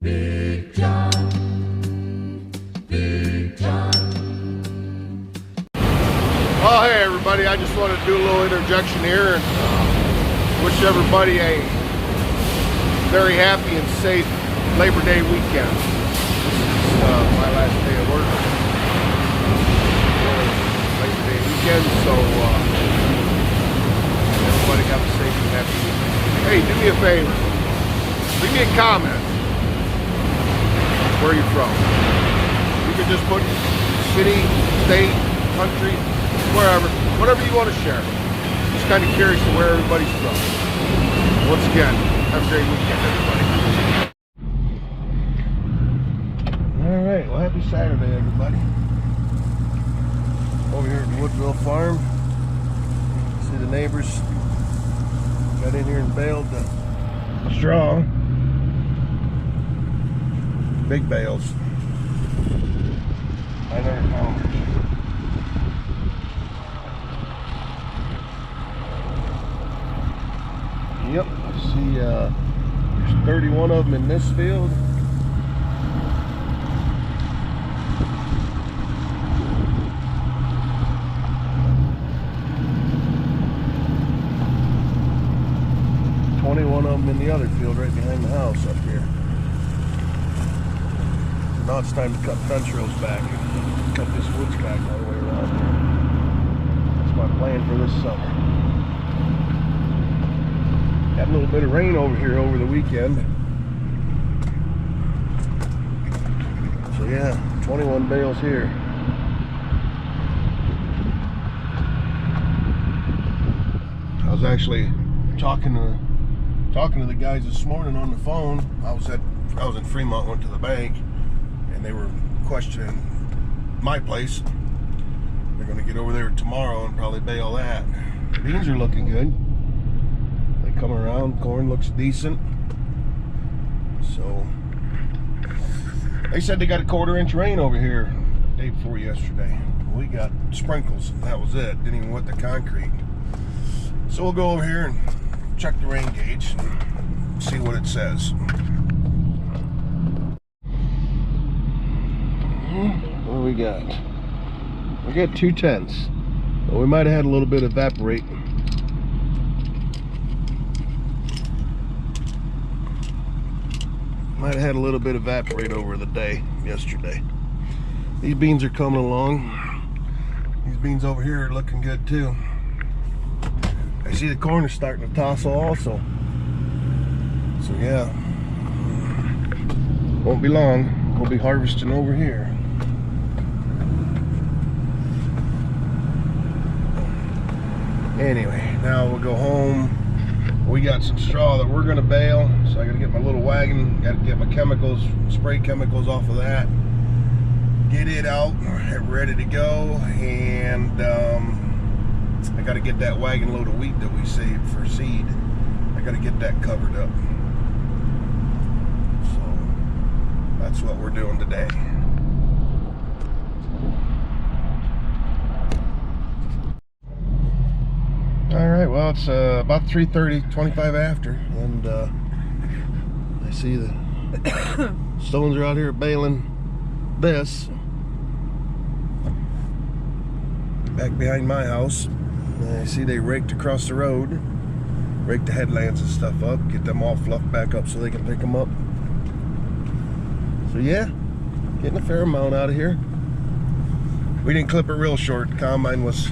Big John, Big John. Oh, hey everybody, I just wanted to do a little interjection here and wish everybody a very happy and safe Labor Day weekend. This is my last day of work. Labor Day weekend, so everybody have a safe and happy weekend. Hey, do me a favor. Leave me a comment where you're from. You can just put city, state, country, wherever, whatever you want to share. Just kind of curious to where everybody's from. Once again, have a great weekend, everybody. All right, well, happy Saturday, everybody. Over here at the Woodville Farm. See the neighbors got in here and baled the straw. Big bales. 900 pounders. Yep, I see there's 31 of them in this field. One of them in the other field right behind the house up here. So now it's time to cut fence rows back. Cut this woodstack all the way around here. That's my plan for this summer. Had a little bit of rain over here over the weekend. So yeah, 21 bales here. I was actually talking to the guys this morning on the phone. I was in Fremont, went to the bank, and they were questioning my place. They're going to get over there tomorrow and probably bale that. The beans are looking good. They come around. Corn looks decent. So they said they got a 1/4 inch rain over here the day before yesterday. We got sprinkles, and that was it. Didn't even wet the concrete. So we'll go over here and check the rain gauge and see what it says. What do we got? We got 2/10. Well, we might have had a little bit evaporate. Might have had a little bit evaporate over the day yesterday. These beans are coming along. These beans over here are looking good too. I see the corn is starting to tossle also. So yeah, won't be long. We'll be harvesting over here. Anyway, now we'll go home. We got some straw that we're gonna bale, so I gotta get my little wagon, gotta get my chemicals, spray chemicals off of that, get it out, ready to go, and I got to get that wagon load of wheat that we saved for seed. I got to get that covered up. So that's what we're doing today. All right, well, it's about 3:30, 25 after, and I see the Stones are out here baling this back behind my house. I see they raked across the road, raked the headlands and stuff up, get them all fluffed back up so they can pick them up. So yeah, getting a fair amount out of here. We didn't clip it real short. The combine was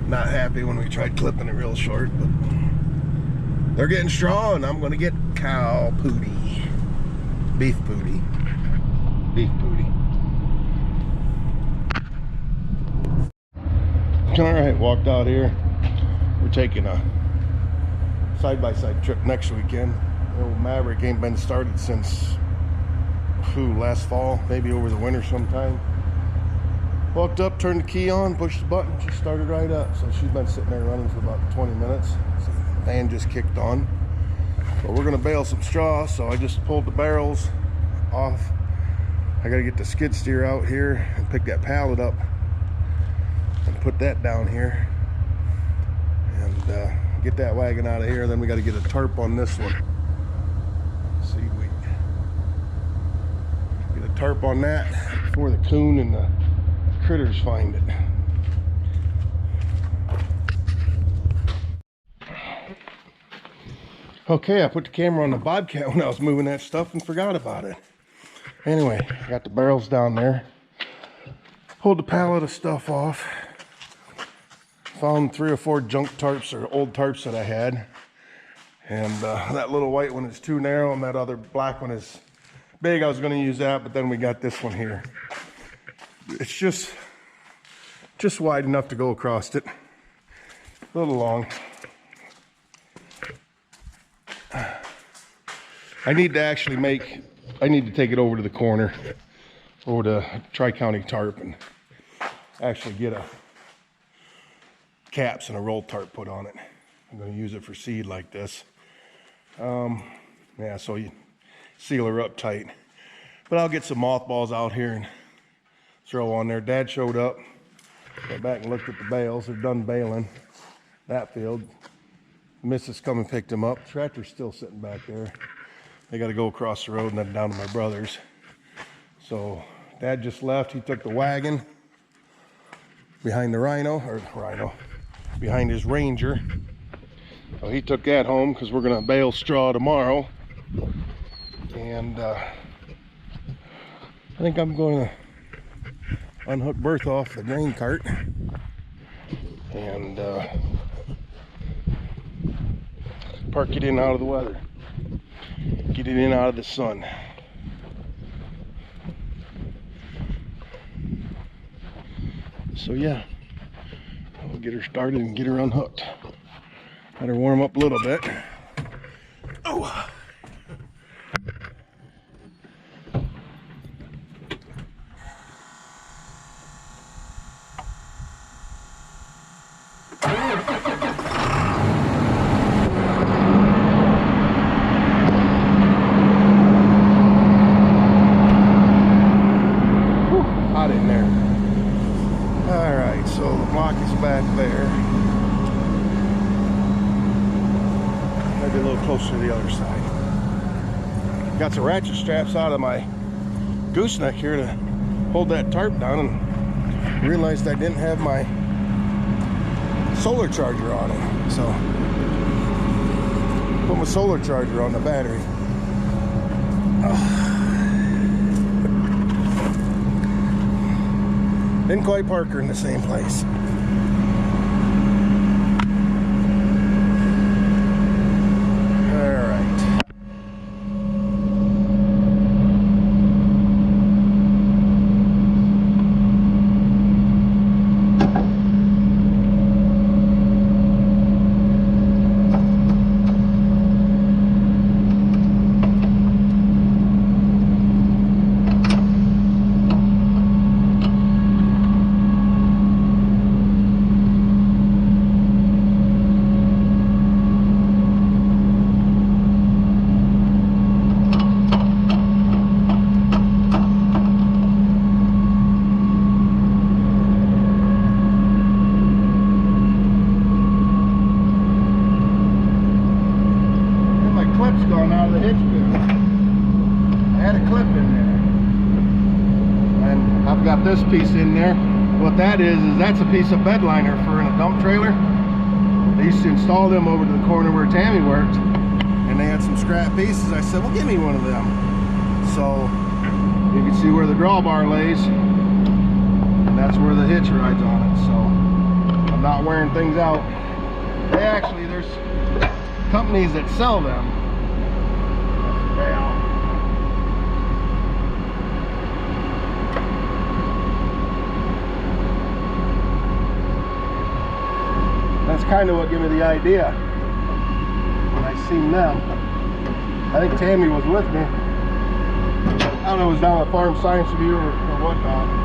not happy when we tried clipping it real short, but they're getting straw, and I'm gonna get cow poodie, beef poodie, beef poodie. All right, walked out here. We're taking a side-by-side trip next weekend. The old Maverick ain't been started since last fall, maybe over the winter sometime. Walked up, turned the key on, pushed the button, she started right up. So she's been sitting there running for about 20 minutes. So the fan just kicked on. But we're gonna bale some straw, so I just pulled the barrels off. I gotta get the skid steer out here and pick that pallet up and put that down here and get that wagon out of here. Then we got to get a tarp on this one. Seed weed. tarp on that before the coon and the critters find it. Okay, I put the camera on the Bobcat when I was moving that stuff and forgot about it. Anyway, I got the barrels down there. Pulled the pallet of stuff off. Found 3 or 4 junk tarps or old tarps that I had. And that little white one is too narrow and that other black one is big. I was going to use that, but then we got this one here. It's just wide enough to go across it. A little long. I need to take it over to the corner, over to Tri-County Tarp, and actually get a caps and a roll tarp put on it. I'm going to use it for seed like this. Yeah, so you seal her up tight. But I'll get some mothballs out here and throw on there. Dad showed up. Got back and looked at the bales. They're done baling that field. Missus come and picked them up. The tractor's still sitting back there. They got to go across the road and then down to my brother's. So Dad just left. He took the wagon behind the behind his Ranger. So he took that home because we're going to bale straw tomorrow. And I think I'm going to unhook Bertha off the grain cart and park it in out of the weather. Get it in out of the sun. So yeah, I'll get her started and get her unhooked. Let her warm up a little bit. Oh! Hot in there. All right, so the block is back there. Maybe a little closer to the other side. Got some ratchet straps out of my gooseneck here to hold that tarp down, and realized I didn't have my solar charger on it. So put my solar charger on the battery. Didn't quite park her in the same place. All right. Gone out of the hitch bin. I had a clip in there, and I've got this piece in there. What that is that's a piece of bed liner for in a dump trailer. They used to install them over to the corner where Tammy worked, and they had some scrap pieces. I said, well, give me one of them. So you can see where the drawbar lays, and that's where the hitch rides on it. So I'm not wearing things out. There's companies that sell them. That's kind of what gave me the idea when I seen them. I think Tammy was with me. I don't know, it was down at Farm Science Review or whatnot.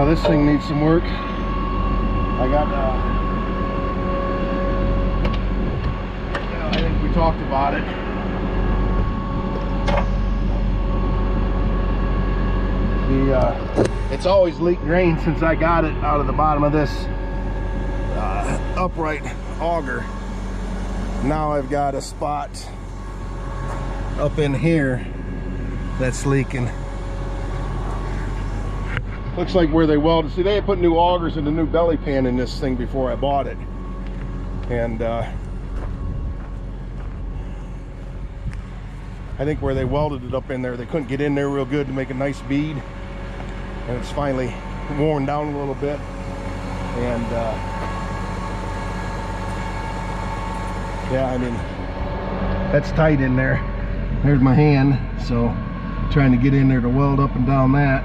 This thing needs some work. I got I think we talked about it. It's always leaked grain since I got it out of the bottom of this upright auger. Now I've got a spot up in here that's leaking. Looks like where they welded. See, they had put new augers and a new belly pan in this thing before I bought it. And I think where they welded it up in there, they couldn't get in there real good to make a nice bead. And it's finally worn down a little bit. And yeah, I mean, that's tight in there. There's my hand, so trying to get in there to weld up and down that.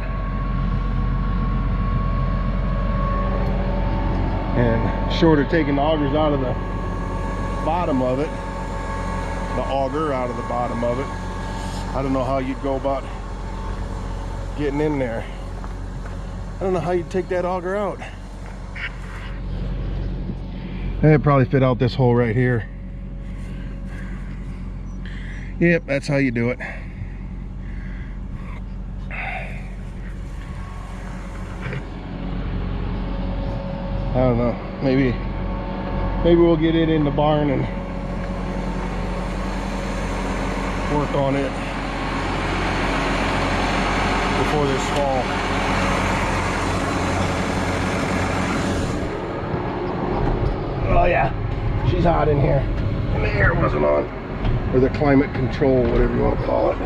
And short of taking the augers out of the bottom of it, the auger out of the bottom of it, I don't know how you'd go about getting in there. I don't know how you'd take that auger out. It'd probably fit out this hole right here. Yep, that's how you do it. I don't know. Maybe we'll get it in the barn and work on it before this fall. Oh yeah, she's hot in here. And the air wasn't on. Or the climate control, whatever you want to call it.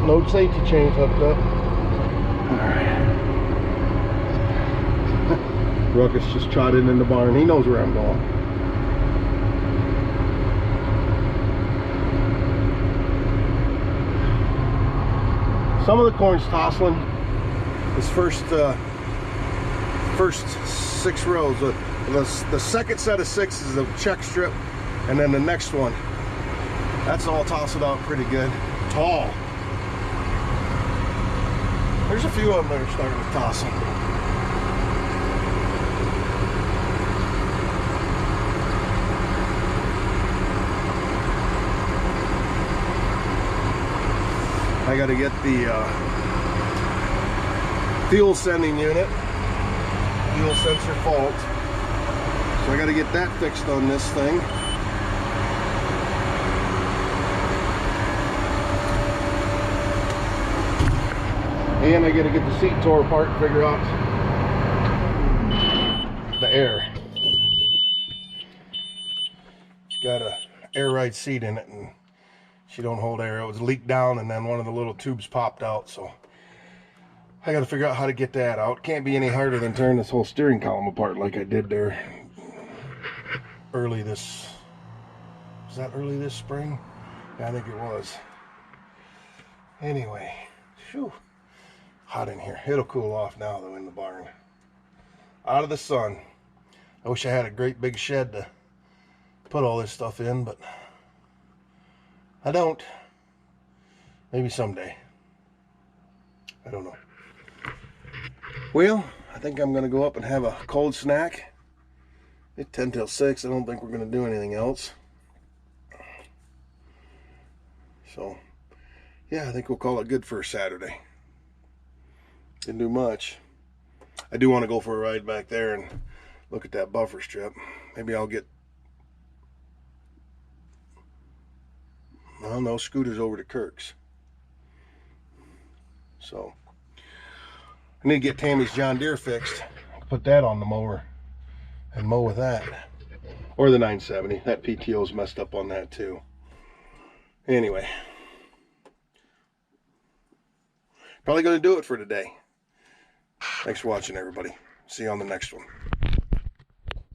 Load safety chain hooked up. Alright. Ruckus just trotted in the barn. He knows where I'm going. Some of the corn's tossling. This first 6 rows. The second set of 6 is a check strip, and then the next one, that's all tossing out pretty good. Tall. There's a few of them that are starting to toss them. I got to get the fuel sending unit, fuel sensor fault. So I got to get that fixed on this thing. And I got to get the seat tore apart and figure out the air. It's got a air ride seat in it, and she don't hold air. It was leaked down, and then one of the little tubes popped out. So I got to figure out how to get that out. Can't be any harder than tearing this whole steering column apart like I did there early this. Was that early this spring? Yeah, I think it was. Anyway, phew. Hot in here. It'll cool off now though in the barn. Out of the sun. I wish I had a great big shed to put all this stuff in, but I don't. Maybe someday. I don't know. Well, I think I'm gonna go up and have a cold snack. It's 10 till 6. I don't think we're gonna do anything else. So yeah, I think we'll call it good for a Saturday. Didn't do much. I do want to go for a ride back there and look at that buffer strip. Maybe I'll get, I don't know, scooters over to Kirk's. So I need to get Tammy's John Deere fixed. Put that on the mower and mow with that. Or the 970. That PTO's messed up on that too. Anyway, probably going to do it for today. Thanks for watching, everybody. See you on the next one.